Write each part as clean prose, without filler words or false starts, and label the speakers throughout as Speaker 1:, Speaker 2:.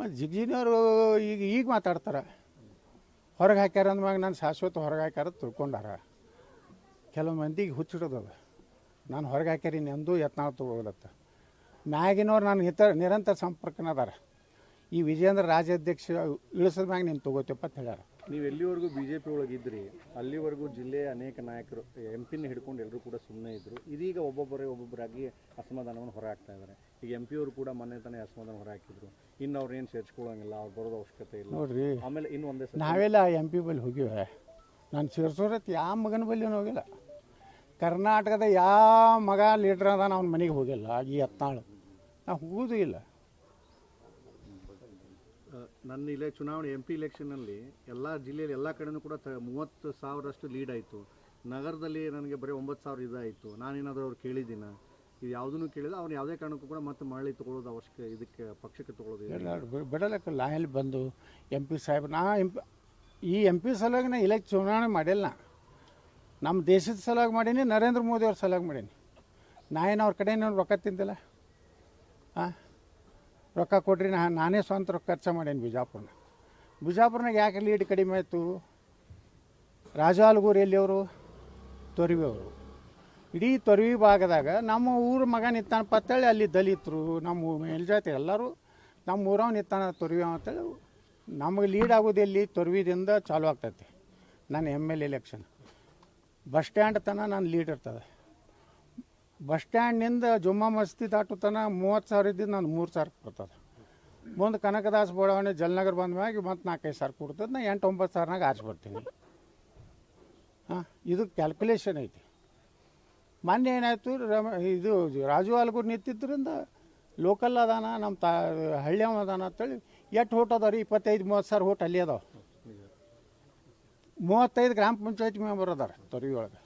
Speaker 1: ಮತ್ತು ಜಿಗ್ಜಿನವರು ಈಗ ಮಾತಾಡ್ತಾರೆ. ಹೊರಗೆ ಹಾಕ್ಯಾರ ಅಂದ್ಮ್ಯಾಗ ನಾನು ಶಾಶ್ವತ ಹೊರಗೆ ಹಾಕ್ಯಾರ ತಿಳ್ಕೊಂಡಾರ. ಕೆಲವು ಮಂದಿಗೆ ಹುಚ್ಚಿಡೋದದ ನಾನು ಹೊರಗೆ ಹಾಕ್ಯಾರೀನಿ ಎಂದೂ ಯತ್ನಾಳ ತಗೋಲತ್ತ. ಮ್ಯಾಗಿನವ್ರು ನಾನು ನಿರಂತರ ಸಂಪರ್ಕನದಾರ. ಈ ವಿಜೇಂದ್ರ ರಾಜ್ಯಾಧ್ಯಕ್ಷ ಇಳಿಸಿದ ಮ್ಯಾಗ ನೀನು ತಗೋತೀವಪ್ಪ ಅಂತ ಹೇಳ್ಯಾರ.
Speaker 2: ನೀವು ಎಲ್ಲಿವರೆಗೂ BJP ಒಳಗಿದ್ರಿ ಅಲ್ಲಿವರೆಗೂ ಜಿಲ್ಲೆಯ ಅನೇಕ ನಾಯಕರು MP ಹಿಡ್ಕೊಂಡು ಎಲ್ಲರೂ ಕೂಡ ಸುಮ್ಮನೆ ಇದ್ದರು. ಇದೀಗ ಒಬ್ಬೊಬ್ಬರಾಗಿ ಅಸಮಾಧಾನವನ್ನು ಹೊರಹಾಕ್ತಾ ಇದ್ದಾರೆ. ಈಗ MP ಅವರು ಕೂಡ ಮೊನ್ನೆ ತಾನೇ ಅಸಮಾಧಾನ ಹೊರಹಾಕಿದ್ರು. ಇನ್ನು ಅವ್ರು ಏನು ಸೇರಿಸ್ಕೊಳ್ಳೋಂಗಿಲ್ಲ, ಅವ್ರು ಬರೋದು ಅವಶ್ಯಕತೆ ಇಲ್ಲ
Speaker 1: ನೋಡ್ರಿ.
Speaker 2: ಆಮೇಲೆ ಇನ್ನು ಒಂದೇ
Speaker 1: ನಾವೆಲ್ಲ MP ಬಳಿ ಹೋಗಿವೆ. ನಾನು ಸೇರ್ಸೋರತ್ ಯಾವ ಮಗನ ಬಳಿ ಹೋಗಿಲ್ಲ. ಕರ್ನಾಟಕದ ಯಾವ ಮಗ ಲೀಡ್ರ್ ಅದಾನ ಅವ್ನ ಮನೆಗೆ ಹೋಗಿಲ್ಲ. ಈ ಯತ್ನಾಳು ನಾವು ಹೋಗೋದು ಇಲ್ಲ.
Speaker 2: ನನ್ನ ಚುನಾವಣೆ MP ಇಲೆಕ್ಷನ್ನಲ್ಲಿ ಎಲ್ಲ ಜಿಲ್ಲೆಯಲ್ಲಿ ಎಲ್ಲ ಕಡೆನೂ ಕೂಡ 30,000 ಲೀಡ್ ಆಯಿತು. ನಗರದಲ್ಲಿ ನನಗೆ ಬರೀ 9,000 ಇದಾಯಿತು. ನಾನೇನಾದರೂ ಅವ್ರು ಕೇಳಿದ್ದೀನ? ಇದು ಯಾವುದೂ ಕೇಳಿಲ್ಲ. ಅವ್ರು ಯಾವುದೇ ಕಾರಣಕ್ಕೂ ಕೂಡ ಮತ್ತೆ ಮರಳಿ ತೊಗೊಳ್ಳೋದು ಅವಶ್ಯಕ, ಇದಕ್ಕೆ ಪಕ್ಷಕ್ಕೆ ತೊಗೊಳ್ಳೋದು
Speaker 1: ಬಿಡಲಕ್ಕ. ಲಾಯಲ್ಲಿ ಬಂದು MP ಸಾಹೇಬ್ ಈ MP ಸಲುವಾಗಿ ನಾ ಚುನಾವಣೆ ಮಾಡಿಲ್ಲ. ನಮ್ಮ ದೇಶದ ಸಲುವಾಗಿ ಮಾಡೀನಿ, ನರೇಂದ್ರ ಮೋದಿ ಅವ್ರ ಸಲುವಾಗಿ ಮಾಡೀನಿ. ಏನು ಅವ್ರ ಕಡೆ ರೊಕ್ಕ ತಿಂದಿಲ್ಲ. ರೊಕ್ಕ ಕೊಡ್ರಿ ನಾನೇ ಸ್ವಂತ ರೊಕ್ಕ ಖರ್ಚು ಮಾಡೀನಿ. ಬಿಜಾಪುರನಾಗ ಯಾಕೆ ಲೀಡ್ ಕಡಿಮೆ ಆಯಿತು? ರಾಜಾಲಗೂರು ಎಲ್ಲಿಯವರು? ತೊರವಿ ಅವರು. ಇಡೀ ತೊರವಿ ಭಾಗದಾಗ ನಮ್ಮ ಊರ ಮಗ ನಿತ್ತಾನ ಪತ್ತೇಳಿ ಅಲ್ಲಿ ದಲಿತರು, ನಮ್ಮ ಮೇಲ್ಜಾತಿ ಎಲ್ಲರೂ ನಮ್ಮ ಊರವ ನಿತ್ತಾನ ತೊರವಿ ಅಂತೇಳಿ ನಮಗೆ ಲೀಡ್ ಆಗೋದು ಎಲ್ಲಿ? ತೊರವಿದಿಂದ ಚಾಲು ಆಗ್ತೈತಿ ನನ್ನ MLA ಎಲೆಕ್ಷನ್. ಬಸ್ ಸ್ಟ್ಯಾಂಡ್ ತನಕ ನಾನು ಲೀಡ್ ಇರ್ತದೆ. ಬಸ್ ಸ್ಟ್ಯಾಂಡ್ನಿಂದ ಜುಮ್ಮಾ ಮಸ್ತಿ ದಾಟು ತನಕ 30,000 ಇದ್ದಿದ್ದು ನಾನು 3,000 ಕೊಡ್ತದೆ. ಮುಂದೆ ಕನಕದಾಸ ಬಡಾವಣೆ ಜಲನಗರ ಬಂದ ಮ್ಯಾಗ ಮತ್ತು 4-5,000 ಕೊಡ್ತದೆ. ನಾ 8-9,000 ಆರಿಸಿ ಬರ್ತೀನಿ. ಇದು ಕ್ಯಾಲ್ಕುಲೇಷನ್ ಐತಿ. ಮೊನ್ನೆ ಏನಾಯಿತು, ಇದು ರಾಜು ಆಲ್ಗೂರು ನಿಂತಿದ್ದರಿಂದ ಲೋಕಲ್ ಅದಾನ, ನಮ್ಮ ಹಳ್ಳಿಯವ ಅದಾನ ಅಂತೇಳಿ ಎಷ್ಟು ಓಟ್ ಅದಾವ ರೀ? 25-30,000 ಓಟ್ ಅಲ್ಲಿ ಅದಾವ. 35 ಗ್ರಾಮ ಪಂಚಾಯತ್ ಮೆಂಬರ್ ಅದಾರ ತೊರವಿ ಒಳಗೆ.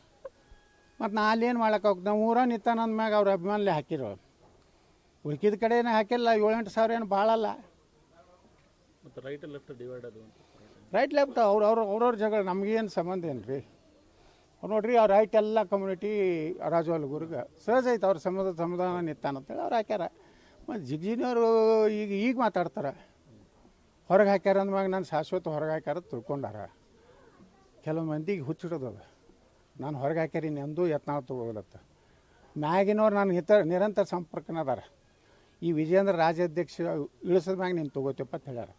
Speaker 1: ಮತ್ತು ನಾ ಅಲ್ಲೇನು ಮಾಡಕ್ಕೆ ಹೋಗ್ತು? ನಾವು ಊರ ನಿತ್ತಾನ ಅಂದ್ಮ್ಯಾಗ ಅವ್ರ ಅಭಿಮಾನಲೇ ಹಾಕಿರೋ. ಉಳ್ಕಿದ ಕಡೆ ಏನೂ ಹಾಕಿಲ್ಲ. 7-8 ಸಾವಿರ ಏನು ಭಾಳಲ್ಲ.
Speaker 2: ಮತ್ತು ರೈಟ್ ಲೆಫ್ಟ್ ಡಿವೈಡ್ ಅದು
Speaker 1: ರೈಟ್ ಲೆಫ್ಟ್ ಅವ್ರವ್ರ ಜಗಳ ನಮಗೇನು ಸಂಬಂಧ ಏನು ರೀ? ಅವ್ರು ನೋಡ್ರಿ, ಅವ್ರು ರೈಟ್ ಎಲ್ಲ ಕಮ್ಯುನಿಟಿ ರಾಜು ಆಲ್ಗೂರ್ಗೆ ಸಹಜ ಐತೆ. ಅವ್ರ ಸಮಾಧಾನ ನಿತ್ತಾನ ಅಂತೇಳಿ ಅವ್ರು ಹಾಕ್ಯಾರ. ಮತ್ತು ಜಿಗ್ಜಿನವರು ಈಗ ಮಾತಾಡ್ತಾರೆ. ಹೊರಗೆ ಹಾಕ್ಯಾರ ಅಂದ್ಮ್ಯಾಗ ನಾನು ಶಾಶ್ವತ ಹೊರಗೆ ಹಾಕ್ಯಾರ ತಿಳ್ಕೊಂಡಾರ. ಕೆಲವು ಮಂದಿಗೆ ಹುಚ್ಚಿಡೋದದ ನಾನು ಹೊರಗೆ ಹಾಕ್ಯಾರೀನಿ ಎಂದೂ ಯತ್ನಾಳ ತಗೋಲತ್ತ. ಮ್ಯಾಗಿನವ್ರು ನಾನು ನಿರಂತರ ಸಂಪರ್ಕನದಾರ. ಈ ವಿಜೇಂದ್ರ ರಾಜ್ಯಾಧ್ಯಕ್ಷ ಇಳಿಸಿದ ಮ್ಯಾಗ ನೀನು ತಗೋತೀವಪ್ಪ ಅಂತ ಹೇಳ್ಯಾರ.